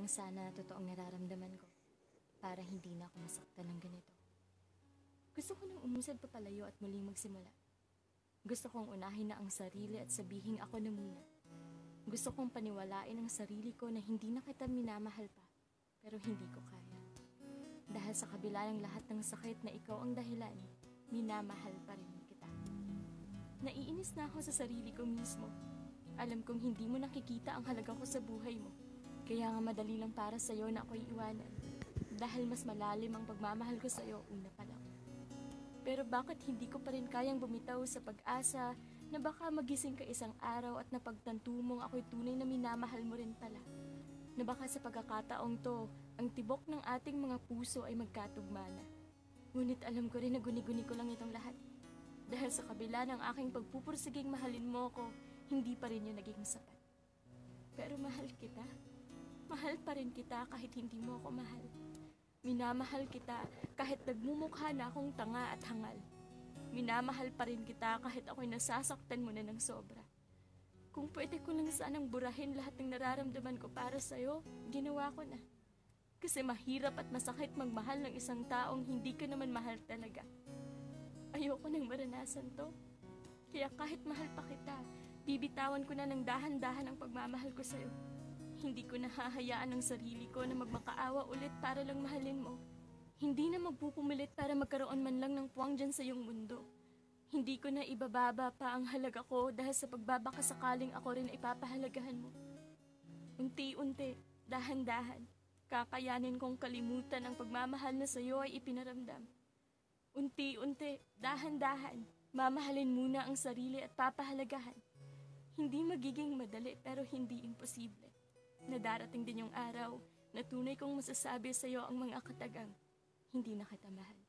lang sana totoong nararamdaman ko para hindi na ako masaktan ng ganito. Gusto ko nang umusad papalayo at muling magsimula. Gusto kong unahin na ang sarili at sabihing ako na muna. Gusto kong paniwalain ang sarili ko na hindi na kita minamahal pa, pero hindi ko kaya. Dahil sa kabila ng lahat ng sakit na ikaw ang dahilan, minamahal pa rin kita. Naiinis na ako sa sarili ko mismo. Alam kong hindi mo nakikita ang halaga ko sa buhay mo. Kaya nga madali lang para sa'yo na ako'y iwanan. Dahil mas malalim ang pagmamahal ko sa'yo una pa lang. Pero bakit hindi ko pa rin kayang bumitaw sa pag-asa na baka magising ka isang araw at napagtanto mong ako'y tunay na minamahal mo rin pala? Na baka sa pagkakataong to, ang tibok ng ating mga puso ay magkatugma na. Ngunit alam ko rin na guni-guni ko lang itong lahat. Dahil sa kabila ng aking pagpupursiging mahalin mo ko, hindi pa rin yun naging sapat. Pero mahal kita. Mahal pa rin kita kahit hindi mo ako mahal. Minamahal kita kahit nagmumukha na akong tanga at hangal. Minamahal pa rin kita kahit ako'y nasasaktan mo na ng sobra. Kung pwede ko lang sanang burahin lahat ng nararamdaman ko para sa'yo, ginawa ko na. Kasi mahirap at masakit magmahal ng isang taong hindi ka naman mahal talaga. Ayoko nang maranasan to. Kaya kahit mahal pa kita, bibitawan ko na ng dahan-dahan ang pagmamahal ko sa'yo. Hindi ko nahahayaan ang sarili ko na magmakaawa ulit para lang mahalin mo. Hindi na magpupumilit para magkaroon man lang ng puwang dyan sa iyong mundo. Hindi ko na ibababa pa ang halaga ko dahil sa pagbabakasakaling ako rin ipapahalagahan mo. Unti-unti, dahan-dahan, kakayanin kong kalimutan ang pagmamahal na sa iyo ay ipinaramdam. Unti-unti, dahan-dahan, mamahalin muna ang sarili at papahalagahan. Hindi magiging madali pero hindi imposible. Na darating din yung araw na tunay kong masasabi sa iyo ang mga katagang, hindi na kita mahal.